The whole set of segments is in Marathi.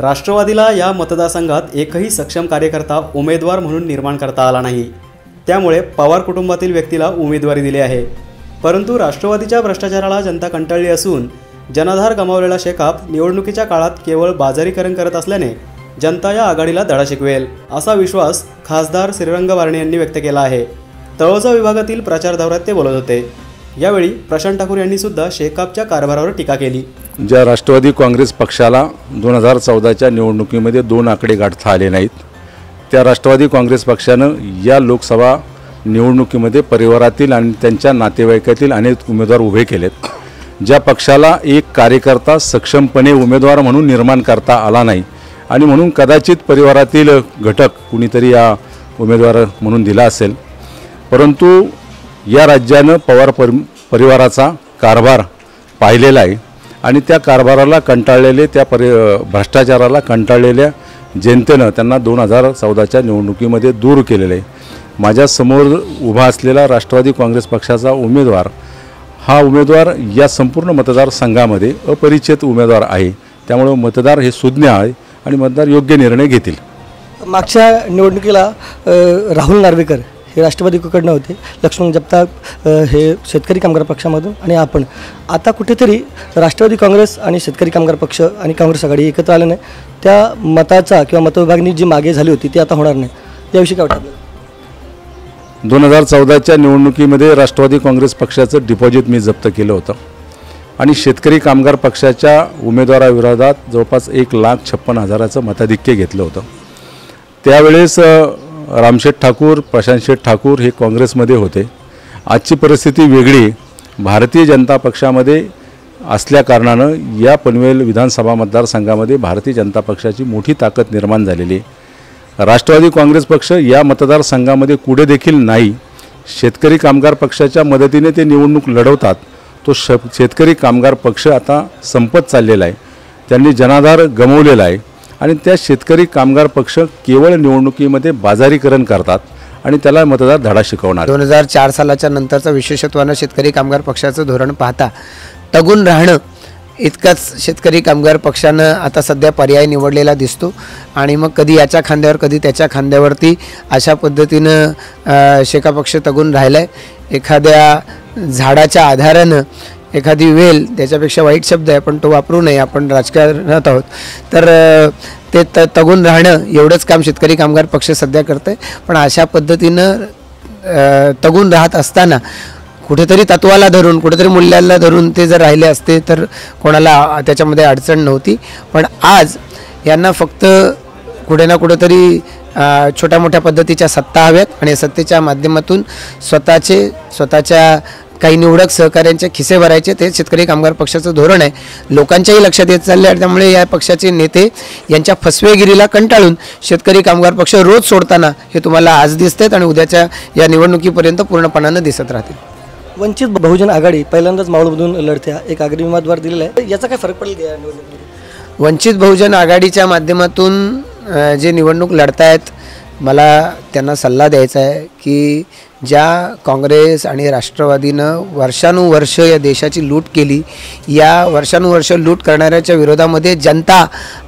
राष्ट्रवादीला या मतदारसंघात एकही सक्षम कार्यकर्ता उमेदवार म्हणून निर्माण करता आला नाही। त्यामुळे पवार कुटुंबातील व्यक्तीला उमेदवारी दिली आहे। परंतु राष्ट्रवादीच्या भ्रष्टाचाराला जनता कंटाळली असून जनाधार गमावलेला शेकाप निवडणुकीच्या काळात केवळ बाजारीकरण करत असल्याने जनता या आघाडीला धडा शिकवेल असा विश्वास खासदार श्रीरंग बारणे यांनी व्यक्त केला आहे। तळोजा विभागातील प्रचार दौऱ्यात ते बोलत होते। यावेळी प्रशांत ठाकूर यांनी सुद्धा शेकापच्या कारभारावर टीका केली। ज्या राष्ट्रवादी काँग्रेस पक्षाला 2014च्या निवडणुकीमध्ये 2 आकडे गाठता आले नाहीत, त्या राष्ट्रवादी काँग्रेस पक्षानं या लोकसभा निवडणुकीमध्ये परिवारातील आणि त्यांच्या नातेवाईकातील अनेक उमेदवार उभे केलेत। ज्या पक्षाला एक कार्यकर्ता सक्षमपणे उमेदवार म्हणून निर्माण करता आला नाही आणि म्हणून कदाचित परिवारातील घटक कुणीतरी या उमेदवार म्हणून दिला असेल, परंतु या राज्यानं पवार परिवाराचा कारभार पाहिलेला आहे आणि त्या कारभाराला कंटाळलेले, त्या भ्रष्टाचाराला कंटाळलेल्या जनतेनं त्यांना 2014च्या निवडणुकीमध्ये दूर केलेले आहे। माझ्यासमोर उभा असलेला राष्ट्रवादी काँग्रेस पक्षाचा उमेदवार हा उमेदवार या संपूर्ण मतदारसंघामध्ये अपरिचित उमेदवार आहे। त्यामुळे मतदार हे सुज्ञ आहे आणि मतदार योग्य निर्णय घेतील। मागच्या निवडणुकीला राहुल नार्वेकर हे राष्ट्रवादीकडनं होते, लक्ष्मण जगताप हे शेतकरी कामगार पक्षामधून, आणि आपण आता कुठेतरी राष्ट्रवादी काँग्रेस आणि शेतकरी कामगार पक्ष आणि काँग्रेस आघाडी एकत्र आल्याने त्या मताचा किंवा मतविभागणी जी मागे झाली होती ती आता होणार नाही, याविषयी काय वाटतं? 2014च्या निवडणुकीमध्ये राष्ट्रवादी काँग्रेस पक्षाचं डिपॉझिट मी जप्त केलं होतं आणि शेतकरी कामगार पक्षाच्या उमेदवाराविरोधात जवळपास 1,56,000चं मताधिक्य घेतलं होतं। त्यावेळेस रामशेठ ठाकूर, प्रशांत शेठ ठाकूर हे काँग्रेसमध्ये होते। आजची परिस्थिती वेगळी, भारतीय जनता पक्षामध्ये असल्याकारणानं या पनवेल विधानसभा मतदारसंघामध्ये भारतीय जनता पक्षाची मोठी ताकद निर्माण झालेली आहे। राष्ट्रवादी काँग्रेस पक्ष या मतदारसंघामध्ये कुठे देखील नाही। शेतकरी कामगार पक्षाच्या मदतीने ते निवडणूक लढवतात। तो शेतकरी कामगार पक्ष आता संपत चाललेला आहे, त्यांनी जनाधार गमावलेला आहे आणि त्या शेतकरी कामगार पक्ष केवळ निवडणुकीमध्ये बाजारीकरण करतात आणि त्याला मतदार धडा शिकवणार। 2004 सालाच्या नंतरचं विशेषत्वानं शेतकरी कामगार पक्षाचं धोरण पाहता तगून राहणं इतकाच शेतकरी कामगार पक्षानं आता सध्या पर्याय निवडलेला दिसतो आणि मग कधी याच्या खांद्यावर कधी त्याच्या खांद्यावरती अशा पद्धतीनं शेका पक्ष तगून राहिला आहे। एखाद्या झाडाच्या आधारानं एखादी वेल, त्याच्यापेक्षा वाईट शब्द आहे पण तो वापरू नये, आपण राजकारणात आहोत, तर ते तगून राहणं एवढंच काम शेतकरी कामगार पक्ष सध्या करत आहे। पण अशा पद्धतीनं तगून राहत असताना कुठेतरी तत्वाला धरून, कुठेतरी मूल्याला धरून ते जर राहिले असते तर कोणाला त्याच्यामध्ये अडचण नव्हती। पण आज यांना फक्त कुठे ना कुठेतरी छोट्या मोठ्या पद्धतीच्या सत्ता हव्यात आणि सत्तेच्या माध्यमातून स्वतःच्या काही निवडक सहकाऱ्यांचे खिसे भरायचे, ते शेतकरी कामगार पक्षाचं धोरण आहे। लोकांच्याही लक्षात येत चालले आहे। त्यामुळे या पक्षाचे नेते यांच्या फसवेगिरीला कंटाळून शेतकरी कामगार पक्ष रोज सोडताना हे तुम्हाला आज दिसतात आणि उद्याच्या या निवडणुकीपर्यंत पूर्णपणाने दिसत राहतील। वंचित बहुजन आघाडी पहिल्यांदाच मावळमधून लढत्या एक आघाडी उमेदवार दिलेला आहे, याचा काय फरक पडेल या निवडणुकीत? वंचित बहुजन आघाडीच्या माध्यमातून जे निवडणूक लढतायत, मला त्यांना सल्ला द्यायचा आहे की ज्या काँग्रेस आणि राष्ट्रवादीनं वर्षानुवर्ष या देशाची लूट केली, या वर्षानुवर्ष लूट करणाऱ्याच्या विरोधामध्ये जनता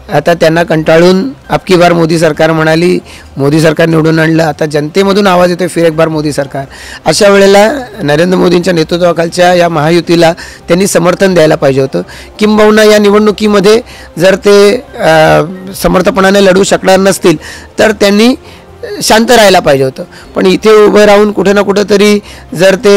आता त्यांना कंटाळून अबकी बार मोदी सरकार म्हणाली, मोदी सरकार निवडून आणलं, आता जनतेमधून आवाज येतो फिर एक बार मोदी सरकार। अशा वेळेला नरेंद्र मोदींच्या नेतृत्वाखालच्या या महायुतीला त्यांनी समर्थन द्यायला पाहिजे होतं। किंबहुना या निवडणुकीमध्ये जर ते समर्थपणाने लढू शकणार नसतील तर त्यांनी शांत राहायला पाहिजे होतं। पण इथे उभं राहून कुठे ना कुठेतरी जर ते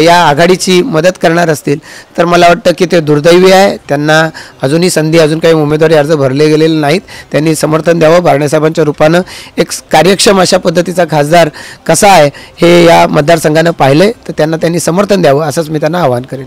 या आघाडीची मदत करणार असतील तर मला वाटतं की ते दुर्दैवी आहे। त्यांना अजूनही संधी, अजून काही उमेदवारी अर्ज भरले गेलेले नाहीत, त्यांनी समर्थन द्यावं। बारणे साहेबांच्या रूपानं एक कार्यक्षम अशा पद्धतीचा खासदार कसा आहे हे या मतदारसंघानं पाहिलं, तर त्यांनी समर्थन द्यावं असंच मी त्यांना आवाहन करेन।